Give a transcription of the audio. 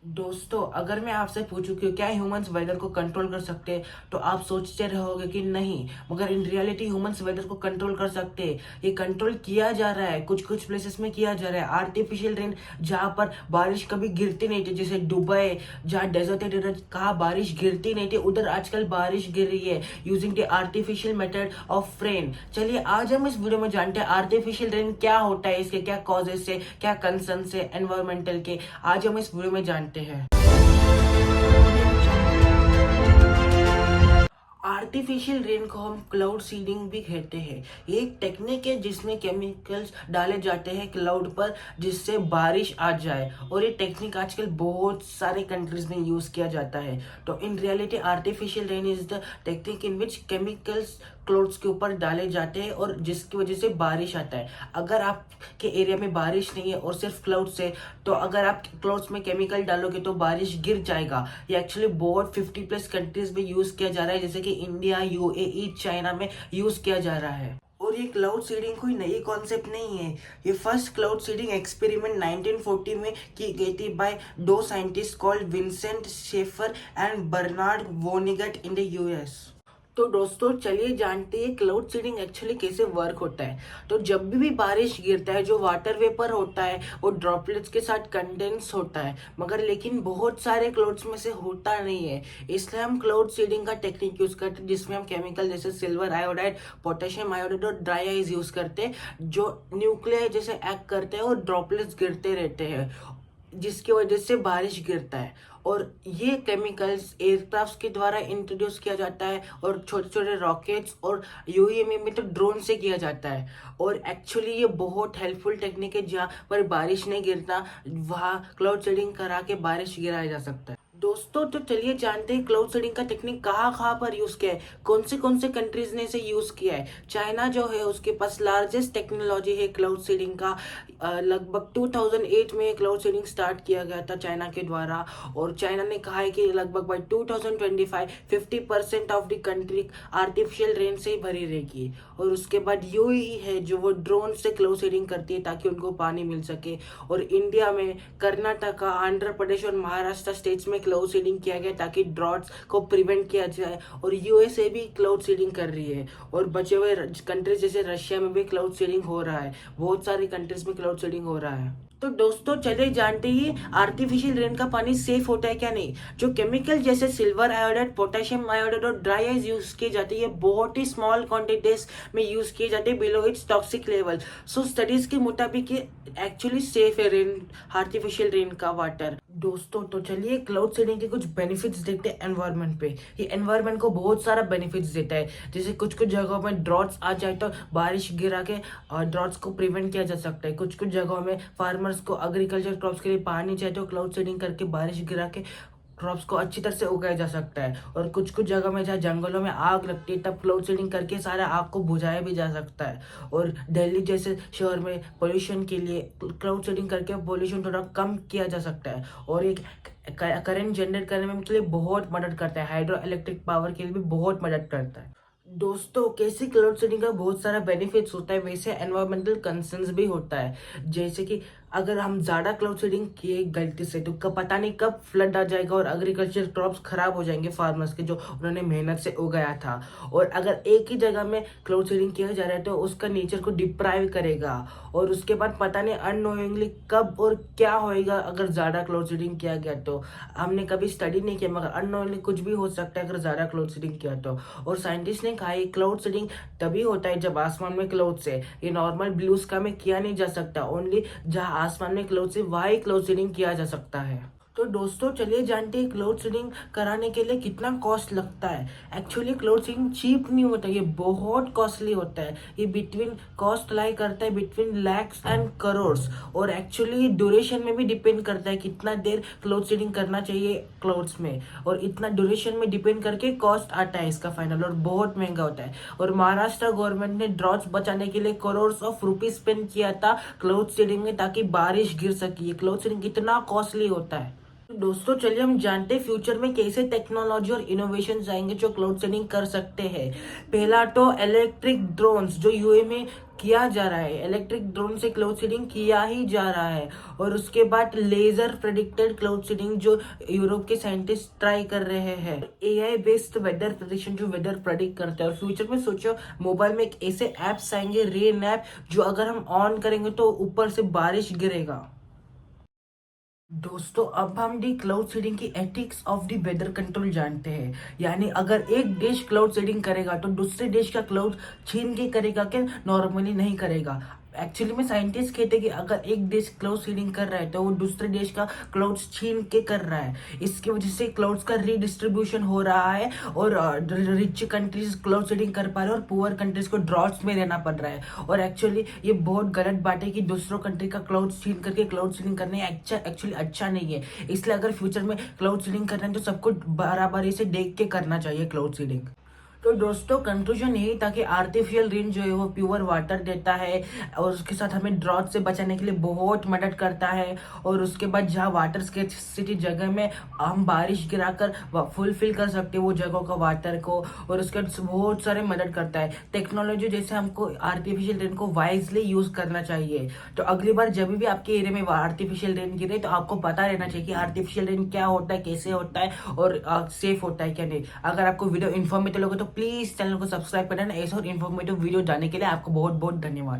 दोस्तों, अगर मैं आपसे पूछूं कि क्या ह्यूमंस वेदर को कंट्रोल कर सकते हैं, तो आप सोचते रहोगे कि नहीं। मगर इन रियलिटी ह्यूमंस वेदर को कंट्रोल कर सकते हैं। ये कंट्रोल किया जा रहा है, कुछ कुछ प्लेसेस में किया जा रहा है। आर्टिफिशियल रेन, जहाँ पर बारिश कभी गिरती नहीं थी, जैसे दुबई, जहाँ डेजर्ट एरिया, कहाँ बारिश गिरती नहीं थी, उधर आजकल बारिश गिर रही है using the artificial method of rain. चलिए आज हम इस वीडियो में जानते हैं आर्टिफिशियल रेन क्या होता है, इसके क्या कॉजेस है, क्या कंसर्न है एनवायरमेंटल के। आज हम इस वीडियो में जानते हैं। आर्टिफिशियल रेन को हम क्लाउड सीडिंग भी कहते हैं। ये एक टेक्निक है जिसमें केमिकल्स डाले जाते हैं क्लाउड पर, जिससे बारिश आ जाए। और ये टेक्निक आजकल बहुत सारे कंट्रीज में यूज किया जाता है। तो in reality artificial rain is the technique in which chemicals clothes के ऊपर डाले जाते हैं और जिसकी वजह से बारिश आता है। अगर आपके एरिया में बारिश नहीं है और सिर्फ क्लाउड्स है, तो अगर आप क्लोथ्स में केमिकल डालोगे तो बारिश गिर जाएगा। ये एक्चुअली बहुत 50+ कंट्रीज में यूज किया जा रहा है, जैसे कि इंडिया, यूएई, चाइना में यूज किया जा रहा है। और ये क्लाउड सीडिंग कोई नई कॉन्सेप्ट नहीं है। ये फर्स्ट क्लाउड सीडिंग एक्सपेरिमेंट 1940 में की गई थी बाय दो scientist called Vincent Schaefer and Bernard Vonnegut in the US. तो दोस्तों चलिए जानते हैं क्लाउड सीडिंग एक्चुअली कैसे वर्क होता है। तो जब भी बारिश गिरता है, जो वाटर वेपर होता है वो ड्रॉपलेट्स के साथ कंडेंस होता है, मगर लेकिन बहुत सारे क्लाउड्स में से होता नहीं है। इसलिए हम क्लाउड सीडिंग का टेक्निक यूज करते हैं, जिसमें हम केमिकल जैसे सिल्वर आयोडाइड, पोटेशियम आयोडाइड और ड्राई आइस यूज करते हैं, जो न्यूक्लियर जैसे एक्ट करते हैं और ड्रॉपलेट्स गिरते रहते हैं, जिसकी वजह से बारिश गिरता है। और ये केमिकल्स एयरक्राफ्ट के द्वारा इंट्रोड्यूस किया जाता है और छोटे छोटे रॉकेट्स और यूएवी में तो ड्रोन से किया जाता है। और एक्चुअली ये बहुत हेल्पफुल टेक्निक है, जहाँ पर बारिश नहीं गिरता वहाँ क्लाउड सीडिंग करा के बारिश गिराया जा सकता है। दोस्तों तो चलिए जानते हैं क्लाउड सीडिंग का टेक्निक कहाँ कहाँ पर यूज किया है, कौन से कंट्रीज ने इसे यूज किया है। चाइना जो है उसके पास लार्जेस्ट टेक्नोलॉजी है क्लाउड सीडिंग का। लगभग 2008 में क्लाउड सीडिंग स्टार्ट किया गया था चाइना के द्वारा। और चाइना ने कहा है कि लगभग by 2025 50% of the country artificial rain से ही भरी रहेगी। और उसके बाद यूएई है जो वो ड्रोन से क्लाउड सीडिंग करती है ताकि उनको पानी मिल सके। और इंडिया में कर्नाटका, आंध्र प्रदेश और महाराष्ट्र स्टेट्स में क्लाउड सीडिंग किया गया ताकि ड्रॉट्स को प्रिवेंट किया जाए। और यूएसए भी क्लाउड सीडिंग कर रही है। और बचे हुए कंट्रीज जैसे रशिया में भी क्लाउड सीडिंग हो रहा है। बहुत सारी कंट्रीज में क्लाउड सीडिंग हो रहा है। तो दोस्तों चलिए जानते ही आर्टिफिशियल रेन का पानी सेफ होता है क्या नहीं। जो केमिकल जैसे सिल्वर आयोडाइड, पोटेशियम आयोडाइड और ड्राई आइस यूज किए जाते हैं, ये बहुत ही स्मॉल क्वांटिटीज में यूज किए जाते हैं below it's toxic level. So studies के मुताबिक एक्चुअली सेफ है रेन, आर्टिफिशियल रेन का वाटर। दोस्तों तो चलिए क्लाउड सीडिंग के कुछ बेनिफिट्स देखते हैं एनवायरनमेंट पे। ये एनवायरनमेंट को बहुत सारा बेनिफिट्स देता है, जैसे कुछ कुछ जगहों में ड्रॉट्स आ जाए तो बारिश गिरा के ड्रॉट्स को प्रिवेंट किया जा सकता है। कुछ कुछ जगहों में फार्मर्स को एग्रीकल्चर क्रॉप्स के लिए पानी चाहिए तो क्लाउड सीडिंग करके बारिश गिरा के क्रॉप्स को अच्छी तरह से उगाया जा सकता है। और कुछ कुछ जगह में जहाँ जंगलों में आग लगती है, तब क्लाउड सीडिंग करके सारा आग को बुझाया भी जा सकता है। और दिल्ली जैसे शहर में पोल्यूशन के लिए क्लाउड सीडिंग करके पोल्यूशन थोड़ा कम किया जा सकता है। और एक करंट जनरेट करने में के लिए बहुत मदद करता है, हाइड्रो इलेक्ट्रिक पावर के लिए भी बहुत मदद करता है। दोस्तों कैसे क्लाउड सीडिंग का बहुत सारा बेनिफिट्स होता है, वैसे एनवायरमेंटल कंसर्न्स भी होता है। जैसे कि अगर हम ज़्यादा क्लाउड सीडिंग किए गलती से, तो कब पता नहीं कब फ्लड आ जाएगा और एग्रीकल्चर क्रॉप्स खराब हो जाएंगे फार्मर्स के, जो उन्होंने मेहनत से उगाया था। और अगर एक ही जगह में क्लाउड सीडिंग किया जा रहा है तो उसका नेचर को डिप्राइव करेगा। और उसके बाद पता नहीं अननोइंगली कब और क्या होएगा अगर ज़्यादा क्लाउड सीडिंग किया गया तो। हमने कभी स्टडी नहीं किया, मगर अननोइंगली कुछ भी हो सकता है अगर ज़्यादा क्लाउड सीडिंग किया तो। और साइंटिस्ट ने कहा क्लाउड सीडिंग तभी होता है जब आसमान में क्लाउड्स है। ये नॉर्मल ब्लू स्काई में किया नहीं जा सकता, ओनली जहाँ आसमान में क्लाउड से वहाँ ही क्लाउड सीडिंग किया जा सकता है। तो दोस्तों चलिए जानते हैं क्लाउड सीडिंग कराने के लिए कितना कॉस्ट लगता है। एक्चुअली क्लाउड सीडिंग चीप नहीं होता, ये बहुत कॉस्टली होता है। ये बिटवीन कॉस्ट लाई करता है बिटवीन लैक्स एंड करोड्स। और एक्चुअली ड्यूरेशन में भी डिपेंड करता है कितना देर क्लाउड सीडिंग करना चाहिए क्लाउड्स में। और इतना ड्यूरेशन में डिपेंड करके कॉस्ट आता है इसका फाइनल, और बहुत महंगा होता है। और महाराष्ट्र गवर्नमेंट ने ड्रॉट्स बचाने के लिए करोड्स ऑफ रुपीज स्पेंड किया था क्लाउड सीडिंग में, ताकि बारिश गिर सके। क्लाउड सीडिंग कितना कॉस्टली होता है। दोस्तों चलिए हम जानते हैं फ्यूचर में कैसे टेक्नोलॉजी और इनोवेशन आएंगे जो क्लाउड सीडिंग कर सकते हैं। पहला तो इलेक्ट्रिक ड्रोन्स जो यूए में किया जा रहा है, इलेक्ट्रिक ड्रोन से क्लाउड सीडिंग किया ही जा रहा है। और उसके बाद लेजर प्रेडिक्टेड क्लाउड सीडिंग जो यूरोप के साइंटिस्ट ट्राई कर रहे हैं। एआई बेस्ड वेदर प्रेडिक्शन जो वेदर प्रेडिक्ट करता है। और फ्यूचर में सोचो मोबाइल में एक ऐसे एप्स आएंगे, रेन ऐप, जो अगर हम ऑन करेंगे तो ऊपर से बारिश गिरेगा। दोस्तों अब हम दी क्लाउड सीडिंग की ethics of the weather control जानते हैं। यानी अगर एक देश क्लाउड सीडिंग करेगा तो दूसरे देश का क्लाउड छीन के करेगा क्या? नॉर्मली नहीं करेगा। एक्चुअली में साइंटिस्ट कहते हैं कि अगर एक देश क्लाउड सीडिंग कर रहा है तो वो दूसरे देश का क्लाउड छीन के कर रहा है। इसकी वजह से क्लाउड्स का रीडिस्ट्रीब्यूशन हो रहा है और रिच कंट्रीज क्लाउड सीडिंग कर पा रहे हैं और पुअर कंट्रीज को ड्रॉट्स में रहना पड़ रहा है। और एक्चुअली ये बहुत गलत बात है कि दूसरों कंट्री का क्लाउड छीन करके क्लाउड सीडिंग करने एक्चुअली अच्छा नहीं है। इसलिए अगर फ्यूचर में क्लाउड सीडिंग करना है तो सबको बराबरी से देख के करना चाहिए क्लाउड सीडिंग। तो दोस्तों कंक्लूजन यही था कि आर्टिफिशियल रेन जो है वो प्योर वाटर देता है और उसके साथ हमें ड्रॉट से बचाने के लिए बहुत मदद करता है। और उसके बाद जहाँ वाटर स्केर्सिटी जगह में हम बारिश गिराकर फुलफिल कर सकते हैं वो जगहों का वाटर को। और उसके बाद बहुत सारे मदद करता है। टेक्नोलॉजी जैसे हमको आर्टिफिशियल रेन को वाइजली यूज करना चाहिए। तो अगली बार जब भी आपके एरिया में आर्टिफिशियल रेन गिरे तो आपको पता रहना चाहिए कि आर्टिफिशियल रेन क्या होता है, कैसे होता है और सेफ होता है क्या नहीं। अगर आपको वीडियो इन्फॉर्मेटिव लगे तो प्लीज चैनल को सब्सक्राइब करना। ऐसे और इन्फॉर्मेटिव वीडियो जानने के लिए आपको बहुत बहुत धन्यवाद।